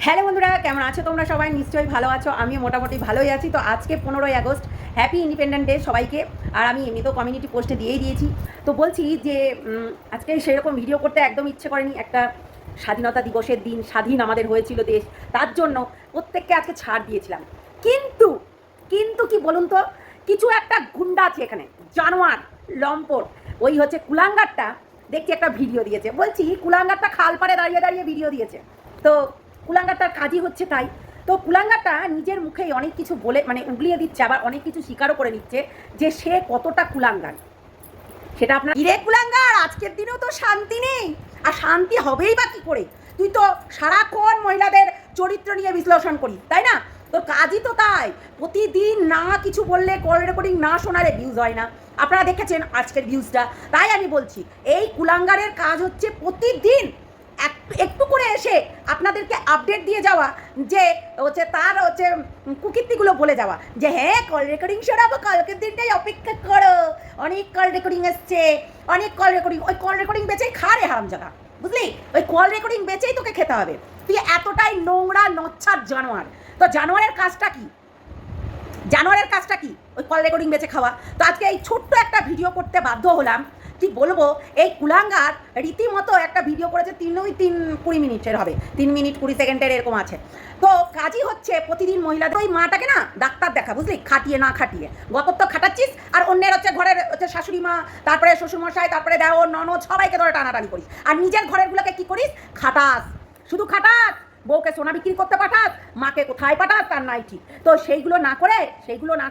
Hello বন্ধুরা, কেমন আছো তোমরা? সবাই নিশ্চয়ই ভালো আছো। আমিও মোটামুটি ভালোই আছি। তো আজকে 15ই আগস্ট, হ্যাপি ইন্ডিপেন্ডেন্ট ডে সবাইকে। আর আমি এমনিতেও কমিউনিটি পোস্টে দিয়েই দিয়েছি। তো বলছি যে আজকে সেরকম ভিডিও করতে একদম ইচ্ছে করেনি। একটা স্বাধীনতা দিবসের দিন, স্বাধীন আমাদের হয়েছিল দেশ, তার জন্য প্রত্যেককে আজকে ছাড় দিয়েছিলাম। কিন্তু কিন্তু কি বলুন তো, কিছু একটা গুন্ডা আছে এখানে, জানোয়ার, লম্পট, ওই হচ্ছে কুলাঙ্গারটা। দেখছি একটা ভিডিও দিয়েছে, বলছি কুলাঙ্গারটা খাল পাড়ে দাঁড়িয়ে দাঁড়িয়ে ভিডিও দিয়েছে। তো কুলাঙ্গারটার কাজই হচ্ছে তাই। তো কুলাঙ্গারটা নিজের মুখেই অনেক কিছু বলে উগলিয়ে দিচ্ছে, আবার অনেক কিছু স্বীকারও করে নিচ্ছে যে সে কতটা কুলাঙ্গার। সেটা আপনার ইরে কুলাঙ্গার, আজকের দিনেও তো শান্তি নেই। আর শান্তি হবেই বা কী করে? তুই তো সারাক্ষণ মহিলাদের চরিত্র নিয়ে বিশ্লেষণ করিস, তাই না? তোর কাজই তো তাই। প্রতিদিন না কিছু বললে, কল রেকর্ডিং না শোনালে ভিউজ হয় না। আপনারা দেখেছেন আজকের ভিউজটা। তাই আমি বলছি, এই কুলাঙ্গারের কাজ হচ্ছে প্রতিদিন একটু করে এসে আপনাদেরকে আপডেট দিয়ে যাওয়া, যে হচ্ছে তার হচ্ছে কুকীর্তিগুলো বলে যাওয়া, যে হ্যাঁ কল রেকর্ডিং শোনাবো, কালকের দিনটাই অপেক্ষা করো, অনেক কল রেকর্ডিং এসছে, অনেক কল রেকর্ডিং। ওই কল রেকর্ডিং বেচেই খা রে হারামজাদা, বুঝলি? ওই কল রেকর্ডিং বেচেই তোকে খেতে হবে। তুই এতটাই নোংরা নচ্ছার জানোয়ার। তো জানোয়ারের কাজটা কি? জানোয়ারের কাজটা কি? ওই কল রেকর্ডিং বেচে খাওয়া। তো আজকে এই ছোট্ট একটা ভিডিও করতে বাধ্য হলাম। কি বলবো, এই কুলাঙ্গার রীতিমতো একটা ভিডিও করেছে, 3-20 মিনিটের হবে, 3 মিনিট 20 সেকেন্ডের এরকম আছে। তো কাজই হচ্ছে প্রতিদিন মহিলাদের ওই মাটাকে না ডাক্তার দেখা, বুঝলি? খাটিয়ে না খাটিয়ে গত তো খাটাচ্ছিস, আর অন্যের হচ্ছে ঘরের হচ্ছে শাশুড়ি মা, তারপরে শ্বশুরমশাই, তারপরে দেওর ননদ, সবাইকে ধরে টানাটানি করিস। আর নিজের ঘরেরগুলোকে কি করিস? খাটাস, শুধু খাটাস। বউকে সোনা বিক্রি করতে পাঠাস, মাকে কোথায় পাঠাস তার নাই ঠিক। তো সেইগুলো না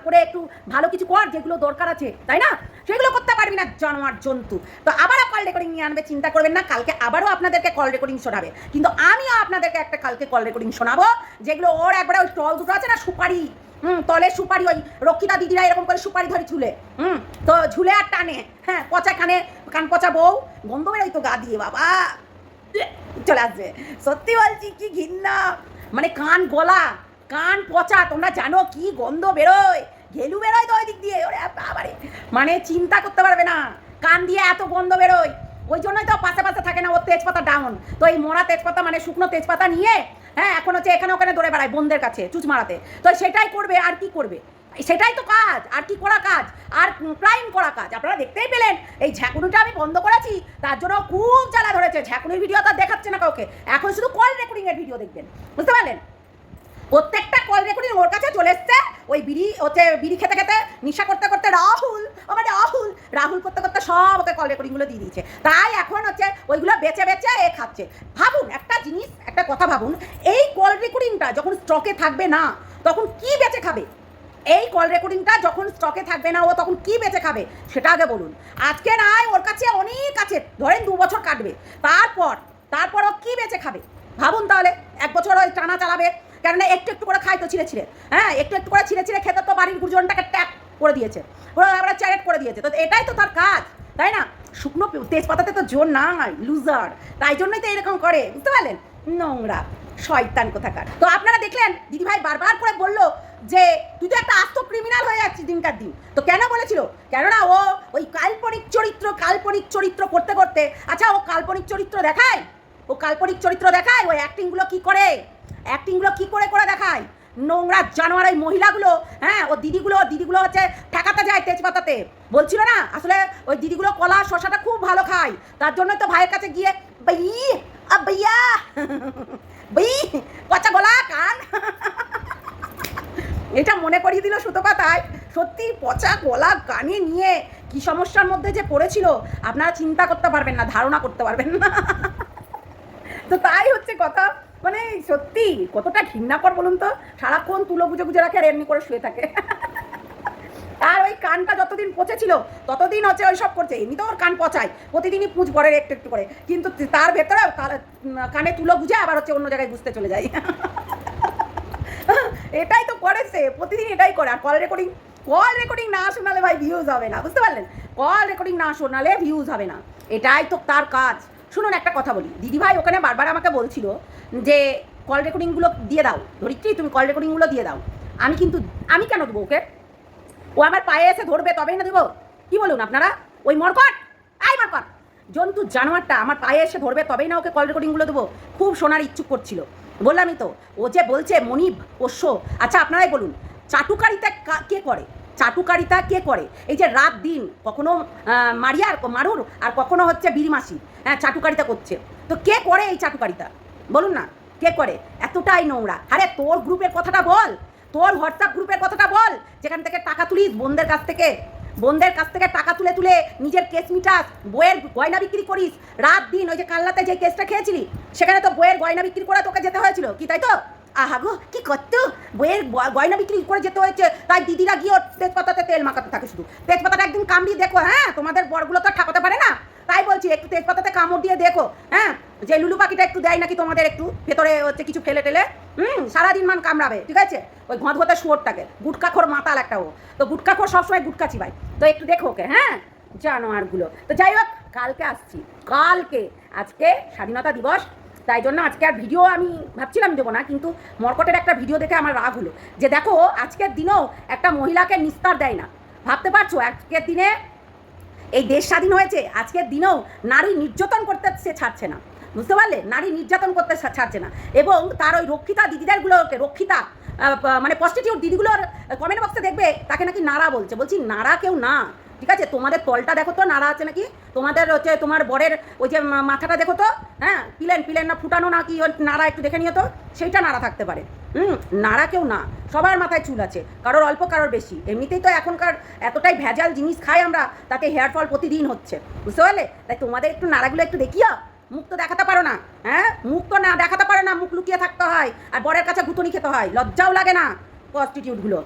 করে একটু ভালো কিছু কর, যেগুলো দরকার আছে, তাই না? সেগুলো করতে পারবি না, জানোয়ার জন্তু। তো আবারও কল রেকর্ডিং নিয়ে আনবে, চিন্তা করবেন না। কালকে আবারও আপনাদেরকে কল রেকর্ডিং শোনাবে, কিন্তু আমিও আপনাদেরকে একটা কালকে কল রেকর্ডিং শোনাবো, যেগুলো ওর একবারে ওই স্টল দুটো আছে না, সুপারি, তলে সুপারি, ওই রক্ষিতা দিদিরা এরকম করে সুপারি ধরে ঝুলে, তো ঝুলে আর টানে, হ্যাঁ, পচা কান পচা বউ, গন্ধ বেরোয় তো গা দিয়ে, বাবা চলে আসবে। সত্যি বলছি, কি ঘৃণা, মানে কান গলা, কান পচা, তোমরা জানো কি গন্ধ বেরোয়, ঘেলু বেরোয় তো ওই দিক দিয়ে, ওরে বাবারে, মানে চিন্তা করতে পারবে না, কান দিয়ে এত গন্ধ বেরোয়। ওই জন্যই তো পাশে পাশে থাকে না, ওর তেজপাতা ডাউন। তো এই মরা তেজপাতা, মানে শুকনো তেজপাতা নিয়ে, হ্যাঁ, এখন হচ্ছে এখানে ওখানে দৌড়ে বেড়ায় বোনদের কাছে চুচ মারাতে। তো সেটাই করবে, আর কি করবে? সেটাই তো কাজ, আর কি করা কাজ, আর ক্রাইম করা কাজ। আপনারা দেখতেই পেলেন, এই ঝ্যাকুনিটা আমি বন্ধ করেছি, তার জন্য খুব জ্বালা ধরেছে। ঝ্যাকুনির ভিডিও তো দেখাচ্ছে না কাউকে, এখন শুধু কল রেকর্ডিংয়ের ভিডিও দেখবেন, বুঝতে পারলেন? প্রত্যেকটা কল রেকর্ডিং ওর কাছে চলে এসছে। ওই বিড়ি খেতে খেতে, নেশা করতে করতে, রাহুল করতে করতে সব ওকে কল রেকর্ডিংগুলো দিয়ে দিয়েছে। তাই এখন হচ্ছে ওইগুলো বেচে বেচে এ খাচ্ছে। ভাবুন একটা জিনিস, একটা কথা ভাবুন, এই কল রেকর্ডিংটা যখন স্টকে থাকবে না, তখন কি বেচে খাবে? এই কল রেকর্ডিংটা যখন স্টকে থাকবে না, ও তখন কি বেচে খাবে সেটা আগে বলুন। আজকে নাই, ওর কাছে অনেক আছে, ধরেন 2 বছর কাটবে, তারপর ও কি বেচে খাবে? ভাবুন তাহলে। 1 বছর ওই টানা চালাবে, কেননা একটু একটু করে খায় তো ছিঁড়ে, হ্যাঁ, একটু একটু করে ছিঁড়ে খেতে তো বাড়ির গুরুজনটাকে ট্যাপ করে দিয়েছে, পুরো আমরা চ্যারেট করে দিয়েছে। তো এটাই তো তার কাজ, তাই না? শুকনো তেজপাতাতে তো জোর নাই, লুজার, তাই জন্যই তো এরকম করে, বুঝতে পারলেন? নোংরা শয়তান কোথাকার। তো আপনারা দেখলেন দিদিভাই বারবার করে বলল যে তুই তো একটা আস্ত ক্রিমিনাল হয়ে যাচ্ছিস দিনকার দিন। তো কেন বলেছিল? কেননা ও ওই কাল্পনিক চরিত্র করতে করতে, আচ্ছা ও কাল্পনিক চরিত্র দেখায়, ওই অ্যাক্টিংগুলো কি করে করে দেখায়? নোংরা জানোয়ার এই মহিলাগুলো, হ্যাঁ, ও দিদিগুলো হচ্ছে ঠেকাতে যায় তেজপাতাতে। বলছিল না, আসলে ওই দিদিগুলো কলা শশাটা খুব ভালো খায়, তার জন্যই তো ভাইয়ের কাছে গিয়ে ভাইয়া পচা গলা কান এটা মনে করিয়ে দিল সুতো পাতায়। সত্যি পচা গলা কানে নিয়ে কি সমস্যার মধ্যে যে পড়েছিল আপনারা চিন্তা করতে পারবেন না, ধারণা করতে পারবেন না। তো তাই হচ্ছে কথা, মানে সত্যি কতটা ঘৃণাকর বলুন তো। সারাক্ষণ তুলো গুজে রাখে, আর এমনি করে শুয়ে থাকে। আর ওই কানটা যতদিন পচেছিল ততদিন হচ্ছে ওই সব করছে। এমনি তো ওর কান পচায়, প্রতিদিনই পুঁজ পড়ে একটু একটু করে, কিন্তু তার ভেতরে কানে তুলো গুজে আবার হচ্ছে অন্য জায়গায় বুঝতে চলে যায়। এটাই তো করেছে, প্রতিদিন এটাই করে। আর কল রেকর্ডিং না শোনালে ভাই ভিউজ হবে না, বুঝতে পারলেন? কল রেকর্ডিং না শোনালে ভিউজ হবে না, এটাই তো তার কাজ। শুনুন একটা কথা বলি, দিদিভাই ওখানে বারবার আমাকে বলছিল যে কল রেকর্ডিংগুলো দিয়ে দাও, ধরিত্রী তুমি কল রেকর্ডিংগুলো দিয়ে দাও। আমি কেন দেবো ওকে? ও আমার পায়ে এসে ধরবে তবেই না দেবো? কি বলুন আপনারা? ওই মরকট জন্তু জানোয়ারটা আমার পায়ে এসে ধরবে তবেই না ওকে কল রেকর্ডিংগুলো দেবো? খুব শোনার ইচ্ছুক করছিল, বললামই তো, ও যে বলছে মনিব পোষ্য। আচ্ছা আপনারাই বলুন, চাটুকারিতা কে করে? চাটুকারিতা কে করে? এই যে রাত দিন কখনো মারুর আর কখনো হচ্ছে বিড়িমাসি, হ্যাঁ চাটুকারিতা করছে। তো কে করে এই চাটুকারিতা? বলুন না, কে করে? এতটাই নোংরা। আরে তোর গ্রুপের কথাটা বল, তোর হোয়াটসঅ্যাপ গ্রুপের কথাটা বল, যেখান থেকে টাকা তুলিস বোনদের কাছ থেকে টাকা তুলে তুলে নিজের কেস মিটাস, বইয়ের গয়না বিক্রি করিস রাত দিন। ওই যে কাল্লাতে যে কেসটা খেয়েছিলি, সেখানে তো বইয়ের গয়না বিক্রি করে তোকে যেতে হয়েছিল, কি তাই তো? আহা গো, কি করতো, বইয়ের গয়না বিক্রি করে যেতে হয়েছে, তাই দিদিরা গিয়ে তেজপাতাতে তেল মাখাতে থাকে শুধু। তেজপাতাটা একদিন কামড়িয়ে দেখো, হ্যাঁ তোমাদের বরগুলো তো ঠাপাতে পারে না, তাই বলছি একটু তেজপাতাতে কামড় দিয়ে দেখো, হ্যাঁ যে লুলু পাখিটা একটু দেয় নাকি তোমাদের একটু ভেতরে হচ্ছে কিছু ফেলে টেলে, সারাদিন মান কামড়াবে, ঠিক আছে? ওই ঘঁত শুয়োরটাকে, গুটকাখোর মাতাল একটা ও, তো গুটকাখোর সবসময় গুটকা চিবাই, তো একটু দেখো ওকে, হ্যাঁ জানোয়ারগুলো। তো যাই হোক, কালকে আসছি, আজকে স্বাধীনতা দিবস, তাই জন্য আজকে আর ভিডিও আমি ভাবছিলাম দেবো না, কিন্তু মর্কটের একটা ভিডিও দেখে আমার রাগ হলো যে দেখো আজকের দিনেও একটা মহিলাকে নিস্তার দেয় না। ভাবতে পারছো, আজকের দিনে এই দেশ স্বাধীন হয়েছে, আজকের দিনেও নারী নির্যাতন করতে সে ছাড়ছে না, বুঝতে পারলে? নারী নির্যাতন করতে ছাড়ছে না। এবং তার ওই রক্ষিতা দিদিদেরগুলোকে, রক্ষিতা মানে প্রস্টিটিউট দিদিগুলোর কমেন্ট বক্সে দেখবে তাকে নাকি নাড়া বলছি নাড়া কেউ না, ঠিক আছে? তোমাদের তলটা দেখো তো নাড়া আছে নাকি, তোমাদের হচ্ছে তোমার বরের ওই যে মাথাটা দেখো তো, হ্যাঁ পিলেন না ফুটানো না কি নাড়া, একটু দেখে নিও তো, সেইটা নাড়া থাকতে পারে। নাড়া কেউ না, সবার মাথায় চুল আছে, কারোর অল্প কারোর বেশি। এমনিতেই তো এখনকার এতটাই ভেজাল জিনিস খাই আমরা, তাতে হেয়ার ফল প্রতিদিন হচ্ছে, বুঝতে পারলে? তাই তোমাদের একটু নাড়াগুলো একটু দেখিও, মুখ তো দেখাতে পারো না, হ্যাঁ মুখ তো না দেখাতে পারো না, মুখ লুকিয়ে থাকতে হয়, আর বরের কাছে গুতুনি খেতে হয়, লজ্জাও লাগে না প্রস্টিটিউটগুলো।